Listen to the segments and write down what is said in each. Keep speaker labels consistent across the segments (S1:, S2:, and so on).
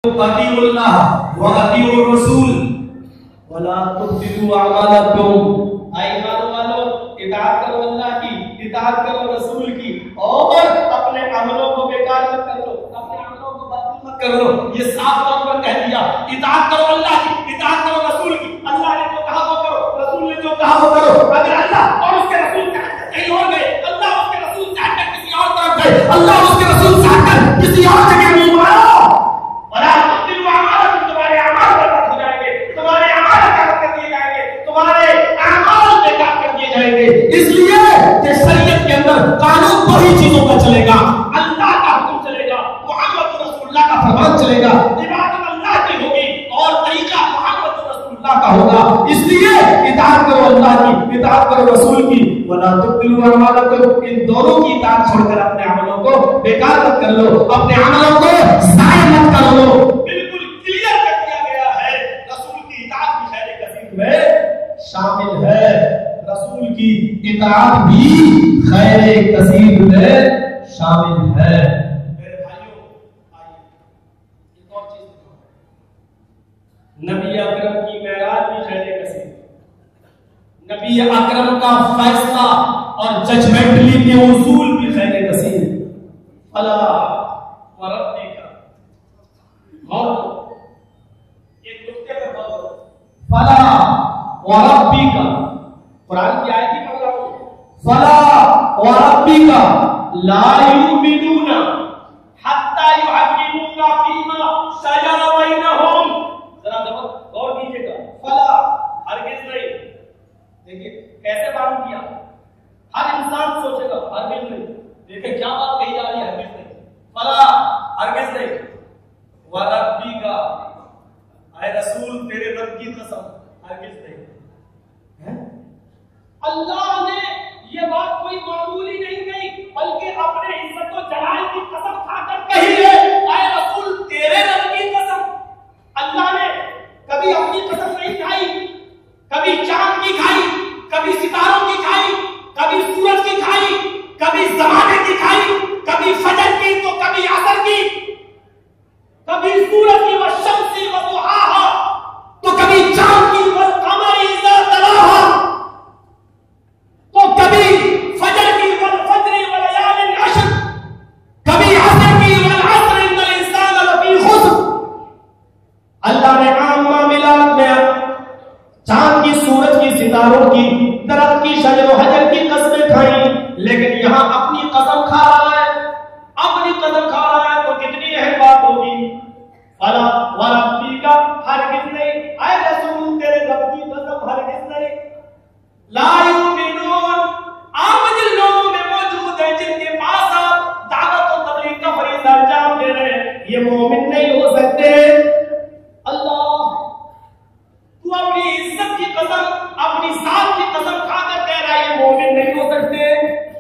S1: اطیعوا اللہ واطیعوا الرسول ولا تبطلوا اعمالکم، اے ایمان والو اطاعت کرو اللہ کی، اطاعت کرو رسول کی، اور اپنے عملوں کو بیکار مت کر لو، اپنے عملوں کو باطل مت کر لو۔ یہ صاف طور پر کہہ دیا اطاعت کرو اللہ کی، اطاعت کرو رسول کی۔ اللہ نے جو کہا وہ کرو، رسول نے جو کہا وہ کرو۔ اگر اللہ اور اس کے رسول سے ہٹ کر کہیں اور گئے، اللہ اس کے رسول سے ہٹ کر کسی اور طرف گئے، اللہ اس کے رسول سے ہٹ کر کسی اور جگہ منہ مارو، ولا تبطلوا اعمالکم، تمہارے اعمال برباد ہو جائیں گے، تمہارے اعمال برباد کر دیے جائیں گے، تمہارے اعمال بیکار کر دیے جائیں گے۔ اس لیے کہ شریعت کے اندر قانون دو ہی چیزوں کا چلے گا، اللہ کا حکم چلے گا، محمد رسول اللہ کا فرمان چلے گا، عبادت اللہ کی ہوگی اور طریقہ محمد رسول اللہ کا ہوگا۔ اس لیے اطاعت کرو اللہ کی، اطاعت کرو رسول کی، ولا تبطلوا اعمالکم، ان دونوں کی اطاعت چھوڑ کر اپنے عملوں کو بیکار مت کر لو، اپنے عملوں کو ضائع مت کر لو۔ بالکل کلیئر کر دیا گیا ہے، رسول کی اطاعت بھی خیر کثیر میں شامل ہے، رسول کی اطاعت بھی خیر کثیر میں شامل ہے۔ میرے بھائیوں آئیے ایک اور چیز بتاؤں، نبی اکرم کی معراج بھی خیر کثیر، نبی اکرم کا فیصلہ اور ججمنٹلی کے اصول بھی خیر کثیر۔ فلا وربک، اور ایک نقطے پر غور کرو، فلا وربک، قرآن کی آیت ہی پڑھ رہا ہوں، فلا وربک لا یؤمنون حتی یحکموک فیما شجر بینہم۔ ذرا غور کیجیے گا، فلا ہرگز نہیں، دیکھیے کیسے معلوم کیا، ہر انسان سوچے گا ہرگز نہیں، دیکھیں کیا بات کہی جا رہی ہے، ہرگز نہیں، فلا ہرگز نہیں، وربک اے رسول تیرے رب کی قسم ہرگز نہیں۔ اللہ نے یہ بات کوئی معمولی نہیں کہی، بلکہ اپنے عزت و جلال کی قسم کھا کر کہی ہے، اے رسول تیرے رب کی قسم۔ اللہ نے کبھی اپنی قسم نہیں کھائی، کبھی چاند کی کھائی، کبھی ستاروں کی کھائی، کبھی سورج کی کھائی، کبھی زمانے کی کھائی، کبھی فجر کی تو کبھی عصر کی، کبھی سورج کی والشمس وضحاہا تو کبھی چاند کی والقمر اذا تلاہا، تو کبھی فجر کی والفجر وليال عشر، کبھی عصر کی والعصر ان الانسان لفی خسر۔ اللہ نے عام معاملات میں چاند کی، سورج کی، ستاروں کی، درخت کی، شجر و حجر کی قسمیں کھائیں، لیکن یہاں اپنی قسم کھا رہا ہے، اپنی قسم کھا رہا ہے تو کتنی اہم بات ہوگی، فلا وربک ہرگز نہیں، اے رسول تیرے رب کی قسم ہرگز نہیں، لا یؤمنون، آپ جن لوگوں میں موجود ہیں جن کے پاس آپ دعوت و تبلیغ کا فریضہ انجام دے رہے ہیں، یہ مومن نہیں ہو سکتے۔ اللہ تو اپنی عزت کی قسم، اپنی ذات کی قسم کھا کر کہہ رہا ہے یہ مومن نہیں ہو سکتے۔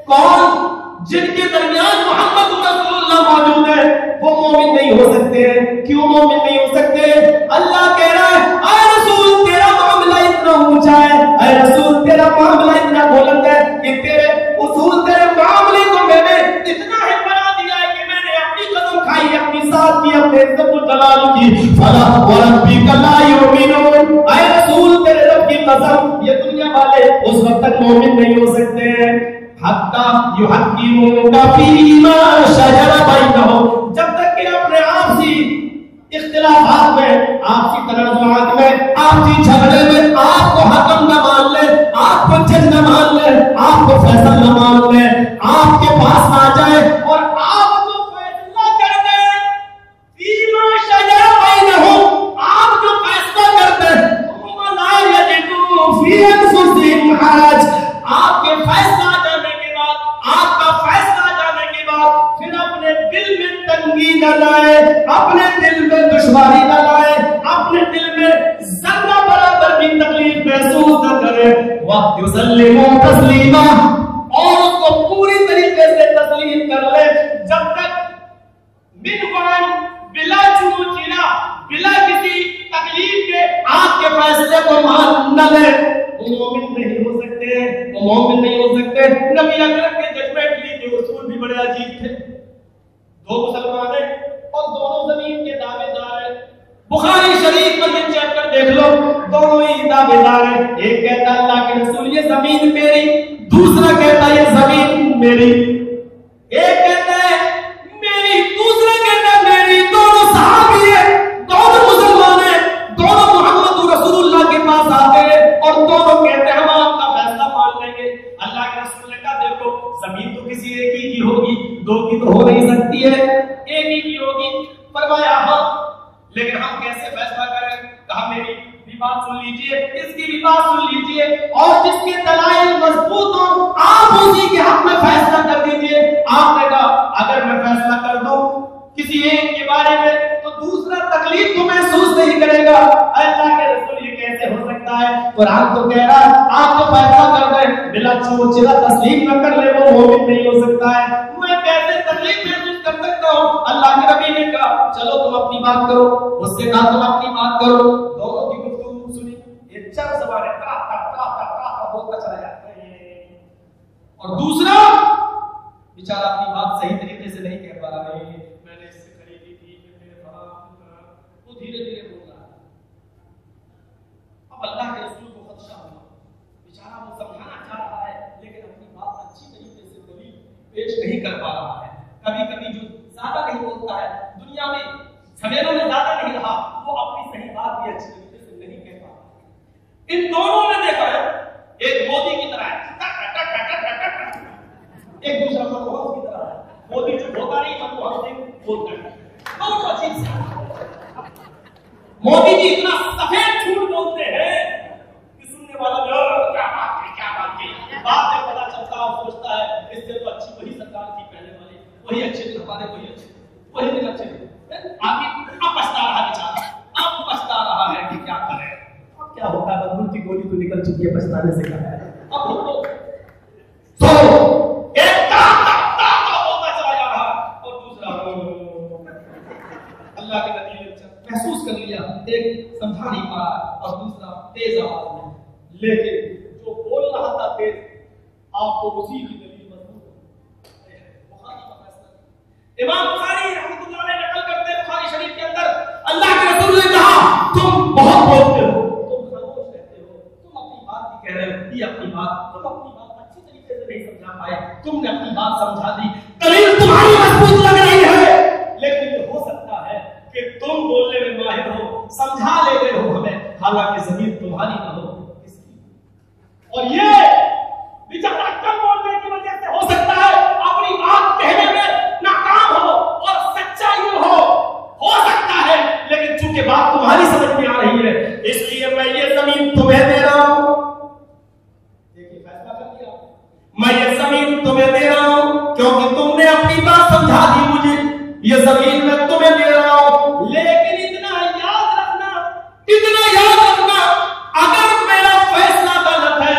S1: کون؟ جن کے درمیان محمد رسول اللہ موجود ہے وہ مومن نہیں ہو سکتے۔ کیوں مومن نہیں ہو سکتے؟ اللہ کہہ رہا ہے اے رسول تیرا معاملہ اتنا اونچا ہے، اے رسول تیرا معاملہ اتنا بلند ہے کہ تیرے اصول، تیرے معاملے کو میں نے اتنا ہی بنا دیا ہے کہ میں نے اپنی قسم کھائی، اپنی ذات کی، اپنے عزت و جلال کی۔ فلا وربک لا یؤمنون، اے رسول تیرے رب کی قسم یہ دنیا والے اس وقت تک مومن نہیں ہو سکتے ہیں حتی یحکموک فیما شجر بینہم، جب تک کہ اپنے آپسی اختلافات میں، آپسی تنازعات میں، آپسی جھگڑے میں آپ کو حکم نہ مان لے، آپ کو جج نہ مان لے، آپ کو فیصلہ نہ مان لے، آپ کے پاس آ جائے اور آپ کو فیصلہ کر دے فیما شجر بینہم، آپ جو فیصلہ کر دے ثم لا یجدوا فی انفسہم حرج، آپ کے فیصلہ آ جانے کے بعد، آپ کا فیصلہ آ جانے کے بعد پھر اپنے دل میں تنگی نہ لائے، اپنے دل میں دشواری نہ لائے، اپنے دل میں ذرہ برابر بھی تکلیف محسوس نہ کرے، وَيُسَلِّمُوا تَسْلِيمًا، اور اس کو پوری طریقے سے تسلیم کر لے، جب تک منوان بلا چموچینا، بلا کسی تکلیف کے آپ کے فیصلے کو مان نہ لے، وہ مومن نہیں ہو سکتے، وہ مومن نہیں ہو سکتے۔ نبی اکرم کے ججمنٹ کے اصول بھی بڑے عجیب تھے، دو مسلمان ہیں اور دونوں زمین کے دعوے دار ہیں، बुखारी शरीफ में ये चेक कर देख लो, दोनों ही दावेदार हैं। एक कहता है अल्लाह के रसूल ये जमीन मेरी, दूसरा कहता है ये जमीन मेरी। एक कहता है मेरी, दूसरा कहता है मेरी। दोनों सहाबी है, दोनों मुसलमान हैं, दोनों मोहम्मद रसूलुल्लाह के पास आते हैं और दोनों कहते हैं हम आपका फैसला मान लेंगे। अल्लाह के रसूल ने कहा देखो जमीन तो किसी एक ही की होगी, दो की तो हो नहीं सकती है, एक ही की होगी। फरमाया हाँ, लेकिन हम कैसे फैसला करें? कहा मेरी भी बात सुन लीजिए, इसकी भी बात सुन लीजिए, और जिसके दलाइल मजबूत हो आप उसी के हक में फैसला कर दीजिए। आपने कहा अगर मैं फैसला कर दूं किसी एक के बारे में तो दूसरा तकलीफ को महसूस नहीं करेगा। अल्लाह के रसूल ये कैसे हो सकता है? कुरान तो कह रहा है आप तो फैसला कर दें, बिला चोचला तस्लीम न कर ले वो मोमिन नहीं हो सकता है। मैं कैसे तकलीफ महसूस कर सकता हूँ? अल्लाह के नबी ने कहा चलो तुम अपनी बात करो, उससे कहा तुम अपनी बात करो। दोनों की गुफ्तगू सुनी, एक चर ज़बान है बोलता चला जाता है, और दूसरा बेचारा अपनी बात सही तरीके से नहीं कह पा रहा है। मैंने इससे खरीदी थी, वो धीरे धीरे बोल रहा है। अब अल्लाह के रसूल को खदशा हुआ, बेचारा वो समझाना चाह रहा है लेकिन अपनी बात अच्छी तरीके से दलील पेश नहीं कर पा रहा है। कभी कभी जो ज्यादा नहीं बोलता है दुनिया में, झमेलों में ज्यादा नहीं रहा, वो अपनी सही बात भी अच्छी तरीके से नहीं कह पा रहा। इन दोनों ने देखा है एक मोदी की तरह है, एक दूसरा मनमोहन की तरह है। मोदी जो होता नहीं, मनमोहन सिंह बोलता है। बहुत अजीब सा मोदी जी इतना सफेद झूठ बोलते हैं कि सुनने वाला क्या बात की बात में पता चलता है, सोचता है इससे तो अच्छी वही सरकार थी पहले वाली, वही अच्छे थे हमारे, वही दिन अच्छे थे। आगे अब पछता रहा बेचारा, अब पछता रहा है कि क्या करें। अब क्या होता है, बंदूक की गोली तो निकल चुकी है, पछताने से क्या है। अब तो एक होता चला जा रहा और दूसरा अल्लाह के नबी ने महसूस कर लिया, एक समझा नहीं पा और दूसरा तेज आवाज में, लेकिन जो बोल रहा था तेज आपको उसी की दलील मजबूत है। बुखारी का फैसला इमाम बुखारी रहमतुल्लाह अलैह नकल करते हैं बुखारी शरीफ के अंदर, अल्लाह के रसूल ने कहा तुम बहुत बोलते हो, तुम खामोश रहते हो, तुम अपनी बात भी कह रहे हो, ये अपनी बात, तुम अपनी बात अच्छी तरीके से नहीं समझा पाए, तुमने अपनी बात समझा दी, दलील तुम्हारी मजबूत लग रही है, लेकिन ये हो सकता है कि तुम बोलने में माहिर हो, समझा ले गए हो हमें, हालांकि जमीन तुम्हारी ना हो इसकी। और ये बेचारा कम बोलने की वजह से हो सकता है अपनी बात कहने में नाकाम हो और सच्चा यूं हो सकता है, लेकिन चूंकि बात तुम्हारी समझ में आ रही है इसलिए मैं ये जमीन तुम्हें दे रहा हूं। देखिए फैसला कर दिया, मैं ये जमीन तुम्हें दे रहा हूं क्योंकि तुमने अपनी बात समझा दी मुझे, ये जमीन मैं तुम्हें दे रहा हूं। लेकिन इतना याद रखना अगर मेरा फैसला गलत है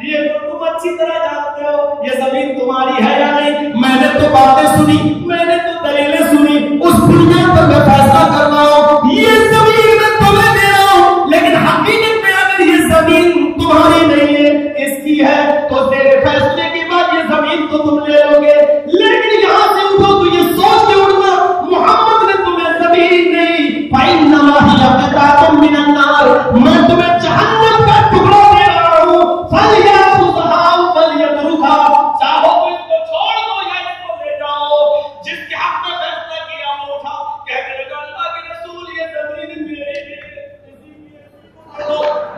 S1: ये तो तुम अच्छी तरह जानते हो, ये जमीन तुम्हारी है या नहीं। मैंने तो बातें सुनी, मैंने तो दलीलें सुनी, उस बुनियाद पर मैं फैसला कर रहा हूं, ये जमीन मैं तुम्हें दे रहा हूं, लेकिन हकीकत में अगर ये जमीन तुम्हारी नहीं है इसकी है तो तेरे फैसले के बाद ये जमीन तो तुम ले लोगे। लेकिन यहां से उठो तो ये सोच के उठना मोहम्मद ने तुम्हें जमीन नहीं, मैं तुम्हें जहन्नम का टुकड़ा दे रहा हूं, चाहो तो इसको छोड़ दो या इसको ले जाओ। जिसके हक में फैसला किया वो उठा कहने लगा अल्लाह के रसूल ये जमीन मेरी है।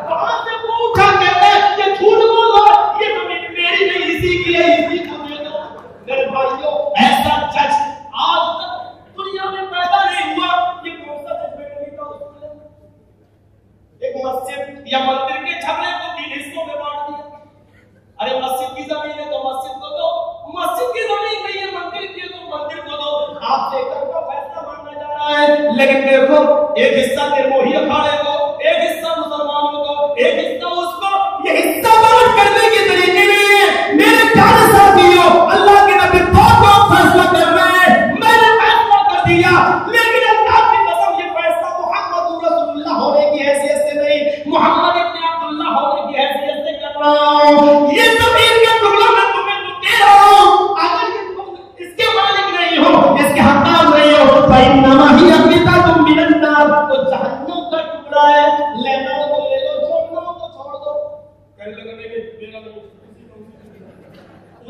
S1: वहां से वो उठा कहता है कि झूठ बोल रहा, ये जमीन मेरी नहीं इसी की है, इसी को दे दो। मेरे भाइयों ऐसा जज आज तक दुनिया में पैदा नहीं हुआ। ये कौन सा जजमेंट था उसने? एक मस्जिद या मंदिर के झगड़े को 3 हिस्सों में बांट दिया। अरे मस्जिद की जमीन है तो मस्जिद को दो, मस्जिद की जमीन नहीं है मंदिर की तो मंदिर को दो। आप देखकर का फैसला मानना जा रहा है, लेकिन देखो एक हिस्सा निर्मोही अखाड़े को, एक हिस्सा मुसलमानों को, एक हिस्सा उसको, ये हिस्सा बांट करने के तरीके नहीं है। मेरे प्यारे साथियों अल्लाह के नबी तो फैसला कर रहे हैं, मैंने फैसला कर दिया, लेकिन अल्लाह की कसम ये फैसला मोहम्मद रसूलुल्लाह होने की हैसियत से नहीं, मोहम्मद इब्न अब्दुल्लाह होने की हैसियत से कर रहा हूं। ये जमीन का टुकड़ा मैं तुम्हें दे रहा हूं, अगर ये तुम इसके मालिक नहीं हो, इसके हकदार नहीं हो, तो जहन्नम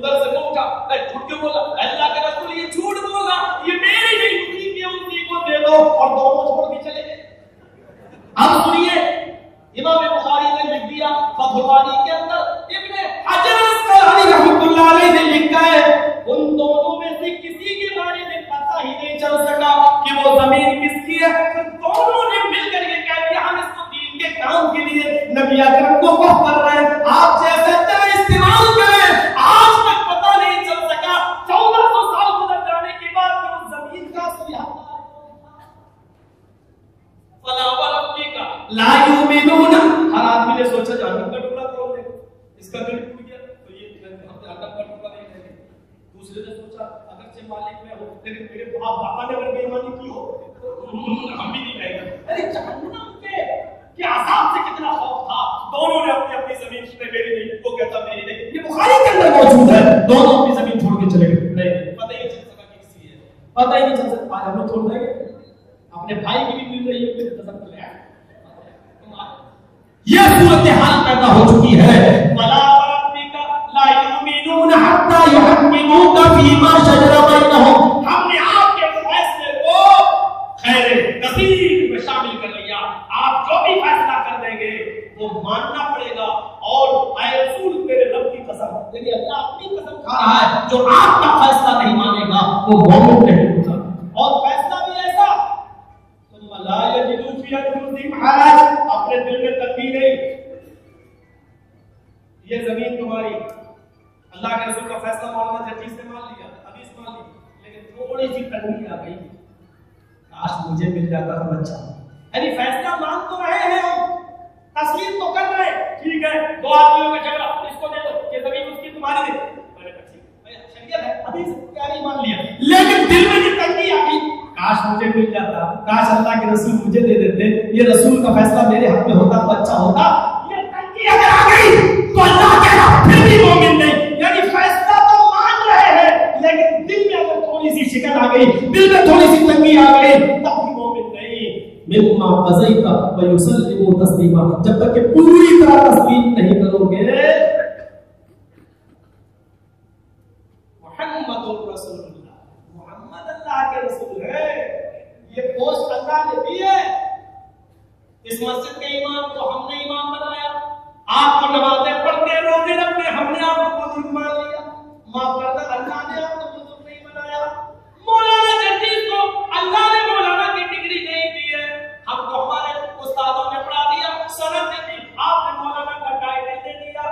S1: ادھر سے پہنچا جھوٹ کے بولا اللہ کے رسول یہ جھوٹ بولا یہ میری نہیں اسی کی اسی کو دے دو اور دونوں چھوڑ کے چلے گئے. اب سنیے امام بخاری نے لکھ دیا فتح الباری کے اندر ابن حجر اسقلانی رحمۃ اللہ علیہ نے لکھا ہے ان دونوں میں سے کسی کے بارے میں پتہ ہی نہیں چل سکا کہ وہ زمین کس کی ہے. دونوں نے مل کر یہ کہہ دیا ہم اس کو دین کے کام کے لیے نبی اکرم کو وقف کر رہے ہیں آپ جیسا چاہے استعمال کریں. آج تک پتہ نہیں چل سکا 1400 سال گزر جانے کے بعد میں اس زمین کا سیاح لا یؤمنون. ہر آدمی نے سوچا جہنم کا ٹکڑا توڑ دے اس کا دل ٹوٹ گیا تو یہ جہنم کا ٹکڑا نہیں لگے. دوسرے نے سوچا اگرچہ مالک میں ہو لیکن میرے باپ دادا نے اگر بےایمانی کی ہو ہم بھی نہیں رہے گا. ارے جہنم کے عذاب سے کتنا خوف تھا. دونوں نے اپنی اپنی زمین چھوڑے میری نہیں وہ کہتا میری نہیں. یہ بخاری کے اندر موجود ہے. دونوں اپنی زمین چھوڑ کے چلے گئے. نہیں پتہ ہی نہیں چل سکا کس کی ہے پتہ ہی نہیں چل سکا. آج ہم لوگ چھوڑ دیں گے اپنے بھائی کی بھی مل رہی ہے پھر تصور لے یہ صورتحال پیدا ہو چکی ہے. ولا ربک لا یؤمنون حتی یحکموک فیما شجر بینہم. ہم نے آپ کے فیصلے کو خیر کثیر میں شامل کر لیا. آپ جو بھی فیصلہ کر دیں گے وہ ماننا پڑے گا. اور اے رسول تیرے رب کی قسم یعنی اللہ اپنی قسم کھا رہا ہے جو آپ کا فیصلہ نہیں مانے گا وہ مومن نہیں ہوگا. اور فیصلہ بھی ایسا لا یجدوا فی انفسہم حرج اپنے دل میں تنگی نہیں. یہ زمین تمہاری اللہ کے رسول کا فیصلہ مولانا ججیز نے مان لیا حدیث مان لی لیکن تھوڑی سی تنگی آ گئی کاش مجھے مل جاتا تھا بچہ. یعنی فیصلہ مان تو رہے ہیں ہم تسلیم تو کر رہے ہیں ٹھیک ہے دو آدمیوں کا جھگڑا اس کو دے دو یہ زمین اس کی تمہاری دے شریعت ہے حدیث پیاری مان لیا لیکن دل میں یہ تنگی آ گئی کاش مجھے مل جاتا کاش اللہ کے رسول مجھے دے دیتے یہ رسول کا فیصلہ میرے حق میں ہوتا تو اچھا ہوتا. یہ تنگی اگر آ گئی تو اللہ کہے گا پھر بھی مومن نہیں. یعنی فیصلہ تو مان رہے ہیں لیکن دل میں اگر تھوڑی سی شکن آ گئی دل میں تھوڑی سی تنگی آ گئی تب بھی مومن نہیں. مما قضیت ویسلموا تسلیما جب تک کہ پوری طرح تسلیم نہیں کرو گے. محمد الرسول اللہ محمد اللہ کے رسول ہے. یہ پوسٹ اللہ نے دی ہے. اس مسجد کے امام کو ہم نے امام بنایا. آپ کو نمازیں پڑھتے روزے رکھتے ہم نے آپ کو بزرگ مان لیا. معاف کرتا اللہ نے آپ کو بزرگ نہیں بنایا. مولانا جدید کو اللہ نے مولانا کی ڈگری نہیں دی ہے. ہم کو ہمارے استادوں نے پڑھا دیا سند دے دی آپ نے مولانا کا ٹائٹل دے دیا.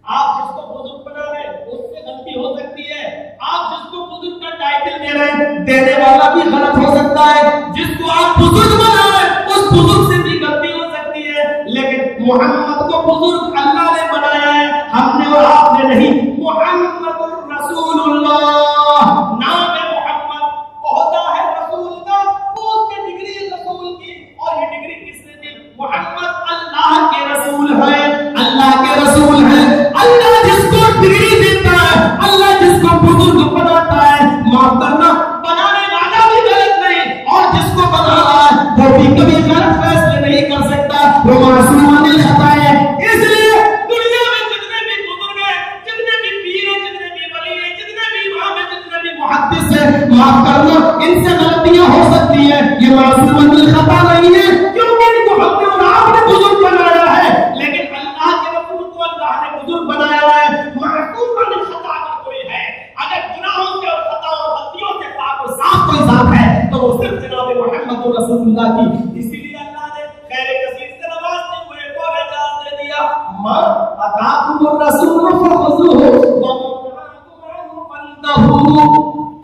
S1: آپ جس کو بزرگ بنا رہے ہیں اس سے غلطی ہو سکتی ہے. آپ جس کو بزرگ کا ٹائٹل دے رہے ہیں دینے والا بھی غلط ہو سکتا ہے. جس کو آپ بزرگ بنا رہے ہیں اس بزرگ سے بھی غلطی ہو سکتی ہے. لیکن محمد کو بزرگ اللہ نے بنایا ہے ہم نے اور آپ نے نہیں. محمد الرسول اللہ نام ہے محمد عہدہ ہے رسول کا اس کی ڈگری رسول کی. اور یہ ڈگری کس نے دی؟ محمد اللہ کے رسول ہے. اللہ کے رسول ہے. اللہ جس کو ڈگری دیتا ہے اللہ جس کو بزرگ بناتا ہے معاف کرنا بنانے والا بھی غلط نہیں اور جس کو بنا رہا ہے وہ بھی کبھی غلط فیصلے نہیں کر سکتا. وہ معصوم نہیں رہتا ہے. اس لیے دنیا میں جتنے بھی بزرگ ہیں جتنے بھی پیر ہیں جتنے بھی ولی ہیں جتنے بھی امام ہیں جتنے بھی محدث ہیں معاف کرنا ان سے غلطیاں ہو سکتی ہیں. یہ معصوم نہیں خطا نہیں ہے کیونکہ ان کو ہم نے اور آپ نے بزرگ بنایا ہے. لیکن اللہ کے رسول کو اللہ نے بزرگ بنایا ہے. معصوم نہیں خطا کا کوئی ہے. اگر گناہوں سے اور خطاؤں اور غلطیوں سے پاک و صاف کوئی ذات ہے تو وہ صرف جناب محمد رسول اللہ کی. اسی لیے اللہ نے خیر کثیر سے نوازتے ہوئے ایک اور اعزاز دے دیا ما اتاکم الرسول فخذوه وما نهاكم عنه فانتهوا.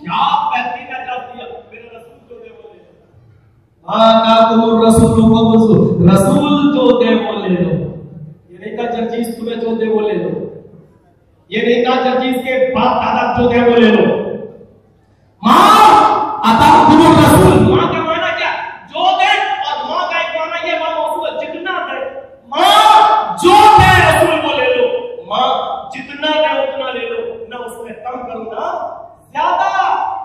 S1: کیا بہترین اعزاز دیا میرے رسول جو دے وہ لے لو. ما اتاکم الرسول فخذوه رسول جو دے وہ لے لو. یہ نہیں کہا جرجیز تمہیں جو دے وہ لے لو. یہ نہیں کہا جرجیز کے باپ دادا جو دے وہ لے لو. ماں اتاکم الرسول ماں کا معنی کیا جو دے اور ماں کا ایک معنی یہ ماں موصول جتنا دے. ماں جو دے رسول وہ لے لو. ماں جتنا دے اتنا لے لو. نہ اس میں کم کرو نہ زیادہ.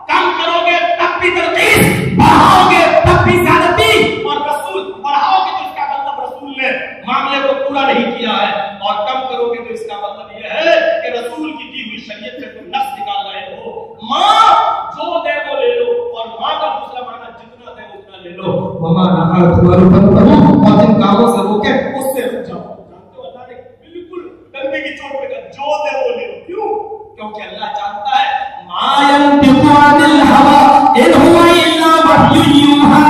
S1: کم کرو گے تب بھی ترقی بڑھاؤ گے تب بھی زیادتی. اور رسول بڑھاؤ گے تو اس کا مطلب رسول نے معاملے کو پورا نہیں کیا ہے اور کم کرو گے تو اس کا مطلب یہ ہے کہ رسول کی دی ہوئی شریعت سے वमा नहातु और जिन कामों से रोके उससे रुक जाओ। जानते हो अल्लाह ने बिल्कुल डंडे की चोट पे कहा जो दे वो ले लो। क्यों? क्योंकि अल्लाह जानता है मा यंतिकु अनिल हवा इन हुवा इल्ला वह्युन यूहा।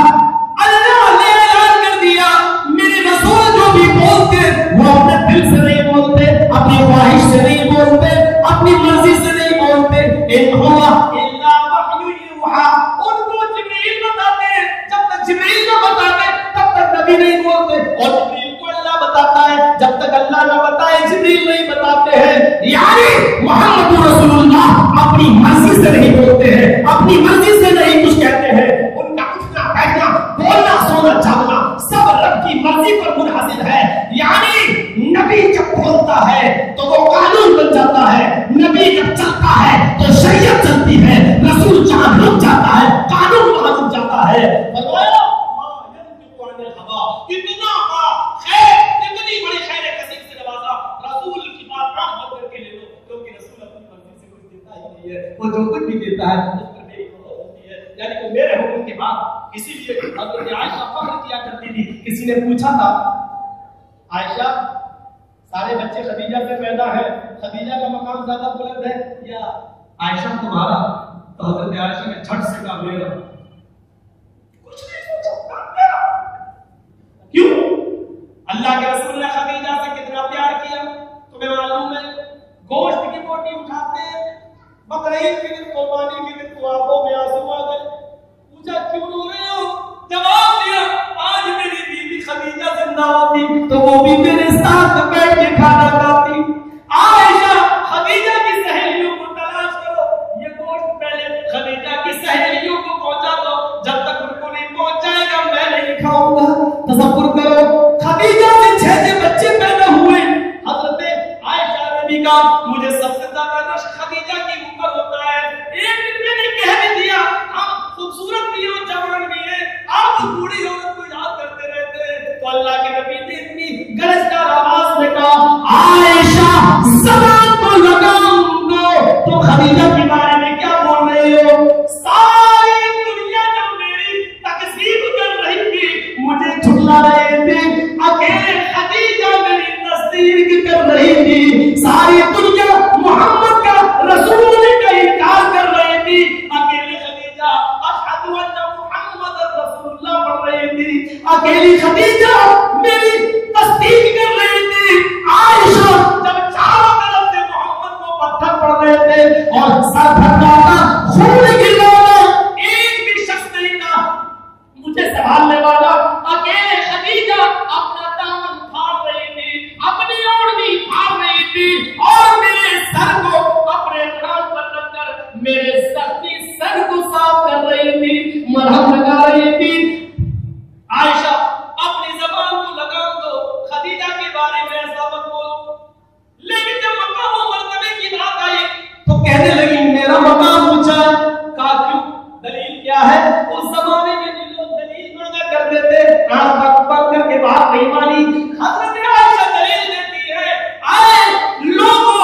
S1: अल्लाह ने ऐलान कर दिया मेरे रसूल जो भी बोलते वो अपने दिल से नहीं बोलते, अपनी ख्वाहिश से नहीं बोलते, अपनी मर्जी से नहीं बोलते। इन हुवा इल्ला वह्युन यूहा। उनको जिब्रील बताते हैं, जब तक जिब्रील न बताते तब तक नबी नहीं बोलते, और जिब्रील को अल्लाह बताता है, जब तक अल्लाह न बताए जिब्रील नहीं बताते हैं। यानी मोहम्मद रसूलुल्लाह अपनी मर्जी से नहीं बोलते हैं, अपनी मर्जी से नहीं कुछ कहते हैं। उनका उठना बैठना बोलना सोना जागना सब रब की मर्जी पर मुनहसिर है। यानी नबी जब बोलता है तो वो कानून बन जाता है, नबी जब चलता है तो शरीयत चलती है, रसूल जहां रुक जाता है कानून वहां रुक जाता है। कितना खैर, कितनी बड़ी खैर कसीर से नवाजा। रसूल की बात आंख बंद करके ले लो, क्योंकि रसूल अपनी मर्जी से कुछ देता ही नहीं है, वो जो कुछ भी देता है उस पर मेरी हुक्म होती है। यानी कि मेरे हुक्म के बाद इसीलिए हज़रत आयशा फख्र किया करती थी। किसी ने पूछा था आयशा सारे बच्चे खदीजा से पैदा है, खदीजा का मकाम ज्यादा बुलंद है या आयशा तुम्हारा? तो हज़रत आयशा ने झट से कहा मेरा। कुछ नहीं सोचा, मेरा। क्यों? अल्लाह के रसूल ने खदीजा से कितना प्यार किया तुम्हें मालूम है। गोश्त की बोटी उठाते, बकरीद के दिन, कुर्बानी के दिन तो आंखों में आंसू आ गए। पूछा क्यों रो रहे हो? जवाब दिया आज मेरी बीवी खदीजा जिंदा होती तो वो भी मेरे साथ बैठ के खाना खाती। आयशा खदीजा की सहेलियों को तलाश करो, ये गोश्त पहले खदीजा की सहेलियों को पहुंचा दो, जब तक उनको नहीं पहुंचाएगा मैं नहीं खाऊंगा। तसव्वुर करो खदीजा से 6 बच्चे पैदा हुए। हजरत आयशा ने भी कहा मुझे सबसे ज्यादा नश खदीजा की ऊपर होता है। एक दिन मैंने कह भी दिया हम खूबसूरत भी हो जवान भी है, आप बूढ़ी औरत को याद करते रहते हैं। तो अल्लाह के नबी ने इतनी गरजदार आवाज में कहा आयशा ज़बान को लगाम दो, तो खदीजा के बारे में क्या बोल रहे हो? सारी दुनिया जब मेरी तकसीब कर रही थी मुझे झुठला रहे थे, अकेले खदीजा मेरी तस्दीक कर रही थी। सारी दुनिया मोहम्मद का रसूल का इनकार कर रही थी, अकेले खदीजा अशहदु अन्ना मुहम्मदन रसूलुल्लाह पढ़ रही थी, अकेली खदीजा मेरी तस्दीक कर रही थी। आयशा जब चारों तरफ से मोहम्मद को पत्थर पड़ रहे थे और सर फटका खून गिर रहा, एक भी शख्स नहीं था मुझे संभालने वाला, अकेले खदीजा अपना दामन फाड़ रही थी, अपनी ओढ़नी फाड़ रही थी और मेरे सर को अपने कान पर रखकर मेरे सर को साफ कर रही थी, मरहम लगा रही थी। आयशा अपनी जबान को लगाम दो, खदीजा के बारे में ऐसा मत बोलो। लेकिन जब मकाम और मर्तबे की बात आई तो कहने लगी मेरा मकाम ऊंचा है। कहा क्यों? दलील क्या है? उस जमाने के लोग दलील मांगा करते थे, आंख बंद करके बात नहीं मानी। हजरत आयशा दलील देती है आए लोगों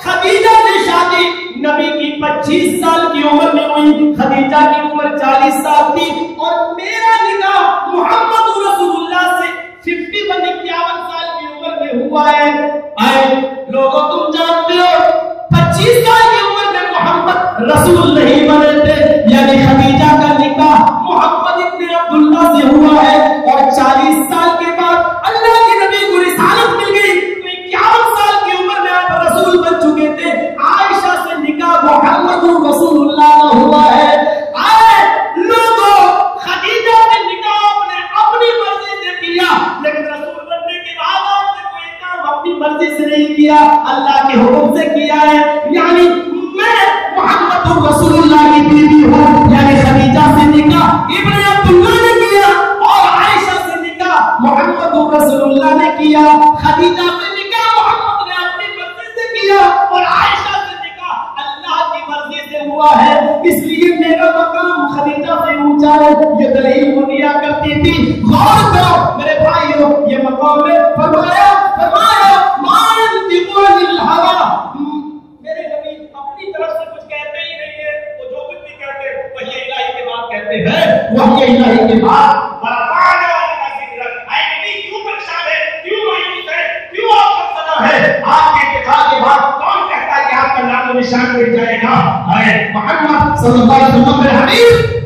S1: खदीजा से शादी नबी की 25 साल की उम्र में हुई, खदीजा की उम्र 40 साल थी और मेरा निकाह मोहम्मद रसूलुल्लाह से 51 साल की उम्र में हुआ है। आए लोगों तुम जानते हो 25 साल की उम्र में मोहम्मद रसूल नहीं बने थे, यानी खदीजा का निकाह मोहम्मद इब्न अब्दुल्ला से हुआ है और 40 साल के बाद अल्लाह के नबी को रिसालत मिल गई तो 51 साल की उम्र में आप रसूल बन चुके थे। आयशा से निकाह मोहम्मद रसूलुल्लाह का हुआ है। आए लोगों खदीजा से निकाह अपनी मर्जी से किया, लेकिन रसूल बनने के बाद आपने कोई काम अपनी मर्जी से नहीं किया, अल्लाह के हुक्म से किया है। यानी मैं मोहम्मद रसूलुल्लाह की बीवी हूँ, यानी खदीजा से निकाह इब्न अब्दुल्ला ने किया और आयशा से निकाह मोहम्मद रसूलुल्लाह ने किया। खदीजा से निकाह मोहम्मद ने अपनी मर्जी से किया और आयशा से निकाह अल्लाह की मर्जी से हुआ है, इसलिए मेरा मकाम खदीजा से ऊंचा है। ये दलील वो दिया करती थी। गौर करो मेरे भाइयों, ये मकाम में फरमाया मान दिल हवा, मेरे नबी अपनी तरफ से कुछ कहते ही नहीं है, वो जो कुछ भी कहते वही इलाही के बाद कहते हैं, वही इलाही के बाद نشان مل جائے گا. محمد صلی اللہ علیہ وسلم کے حدیث